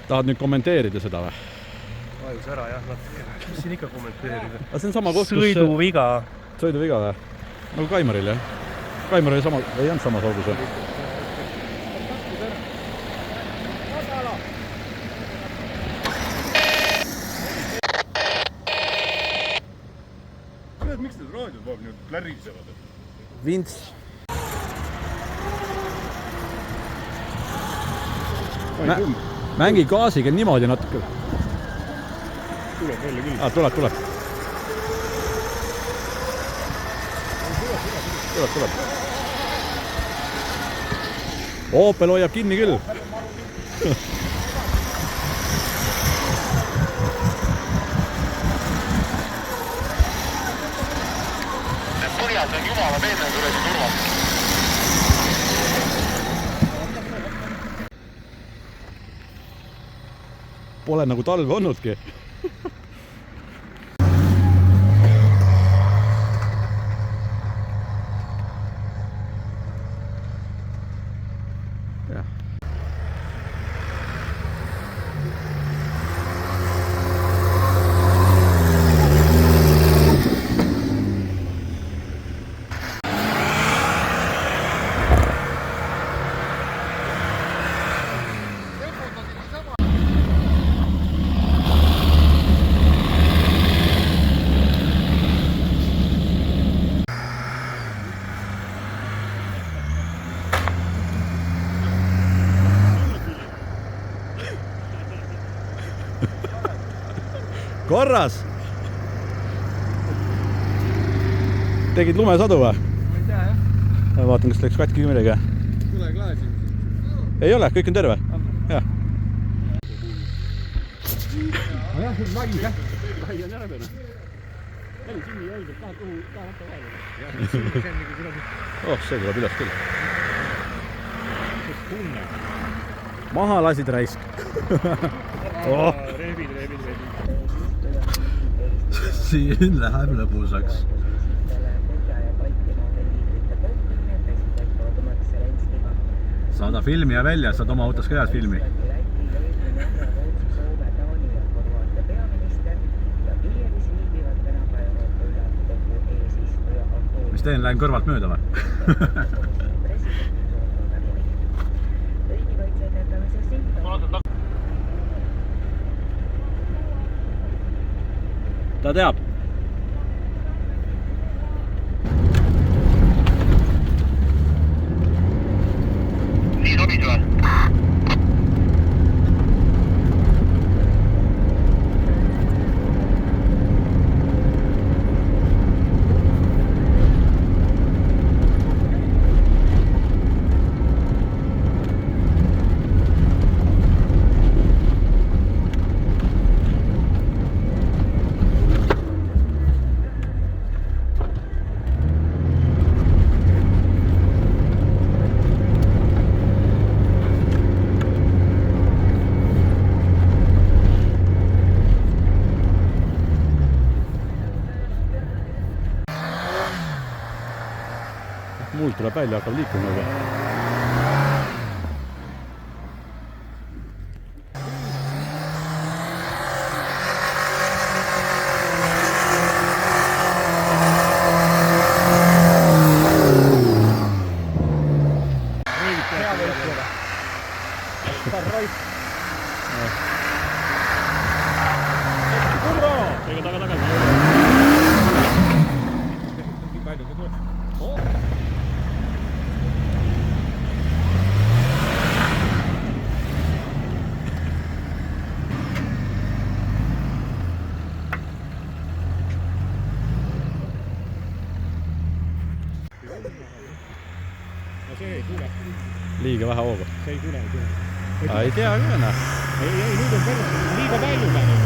Tahad nüüd kommenteerida seda või? Vajus ära jah, mis siin ikka kommenteerida? See on sama koht, Sõiduviga. Sõiduviga või? Nagu Kaimaril jah? Kaimar oli sama, ei olnud sama soogus või? Miks need raadiod vaab nüüd plärisevad? Vints. Mängi gaasiga niimoodi natuke. Tuleb välja küll. Tuleb. Tuleb. Opel hoiab kinni küll. Põhjas on jumala peene kuradi turvas. Pole nagu talve olnudki. Korras! Tegid lumesadu või? Ma ei tea jah. Vaatan, kas läks katki midagi. Tule klaasi. Ei ole, kõik on terve? Jah. Jah, see on lai jah. Lai on järgmine. Jälle kinni jälgib tahata vaadata. Jah, see on nagu kuidagi. See tuleb üles küll. Kus tunne? Maha lasid raisk. Reebid. Siin läheb lõbusaks. Saada filmi ja välja, saad oma autos ka head filmi. Mis teen, lähen kõrvalt mööda või? Ta teab. Nii sobis või? Muld tuleb välja, hakkab liikuma juba. Hea võitjada. Raik. Kurva! Ega tagasi. Nii palju ka tuleb. See ei tule. Liiga vähe hoogu. See ei tule. Ei tea ka enam. Ei, nüüd on päris liiga palju päris.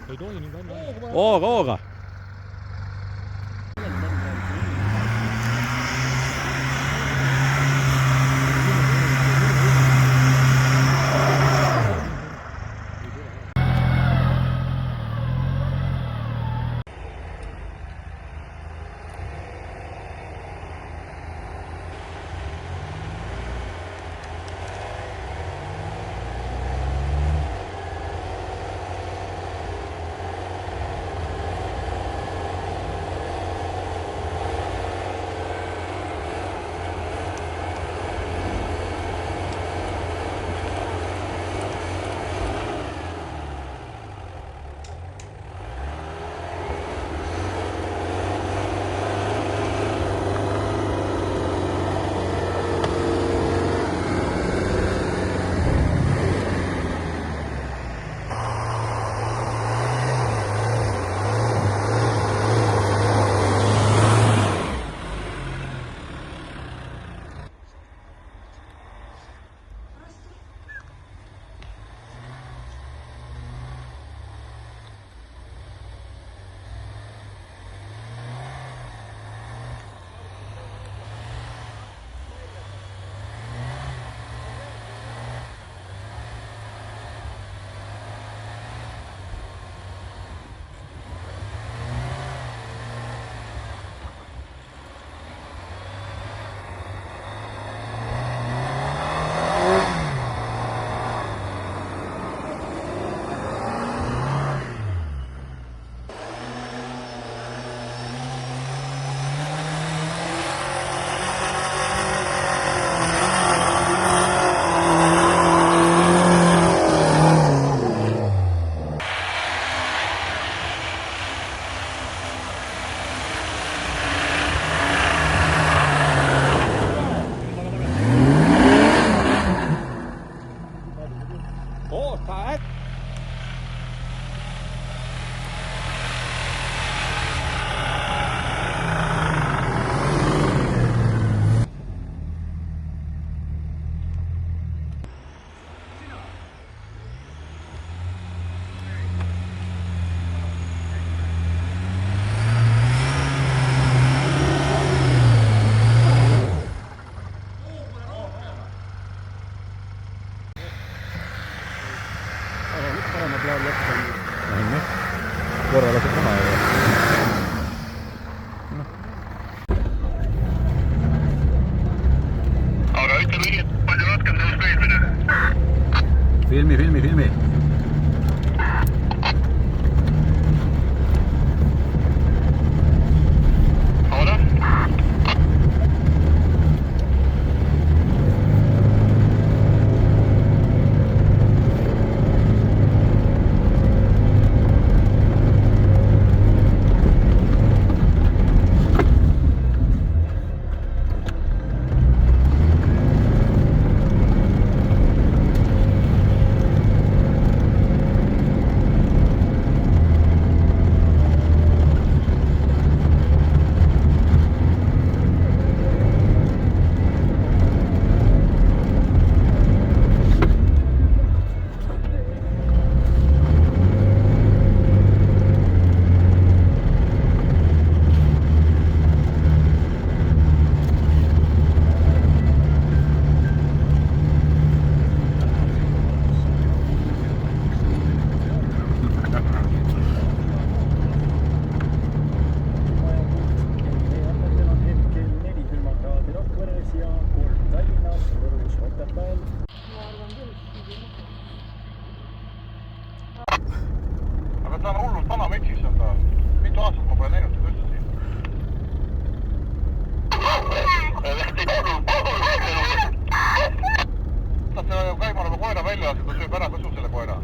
Ei tohi nii palju. Hooga. Oota äkki! Korra laseb maha ja Aga ütleme nii, et palju raskem sellest veelmine. filmi. Ole. Aga ta on hullult vana metsis seda. Mitu aastat ma pole näinud seda üldse siin. Saad selle käimarava koera välja lasta, ta sööb ära ka sul selle koera.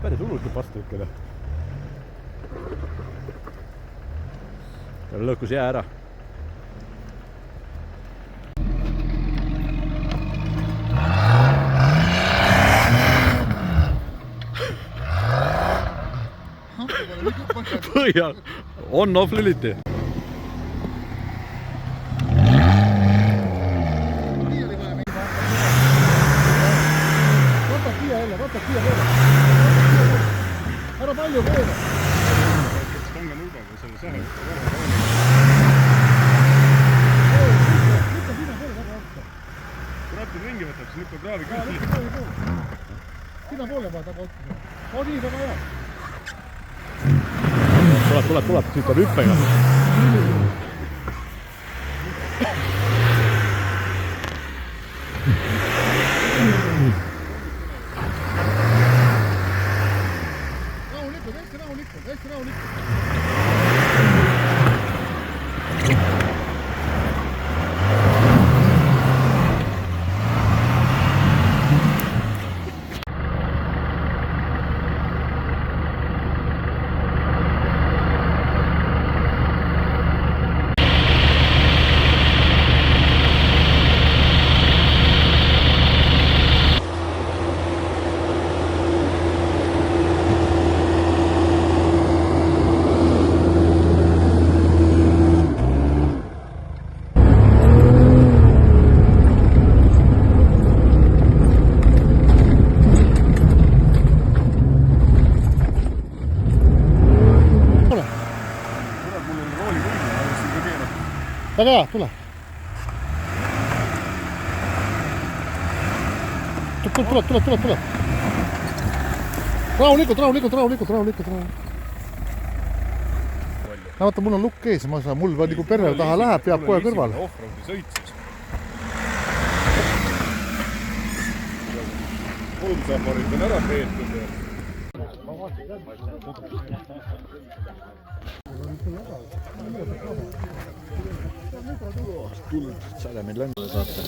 päris hullult vastu ikkele. Lõhkus jää ära. Põhjal on-off lüliti. Ära palju poole. Tanga nurgaga selle sahe. Lükka sinna poole väga otsa. Kui rattid ringi võtab, siis lükka kraavi Jaa, küll. lükka kraavi poole. Sinna poole vaja taga otsa. O nii, väga hea. Tuleb, siit on hüppega. Hästi rahulikult. Väga hea, tule. Tule. Rahulikult. Vaata, mul on lukk ees, ma saan, mul nagu perre taha läheb, peab kohe kõrval. Offroadi sõitsis. Kolmsafarid on ära peetud ja... tuld sademil lendada saate.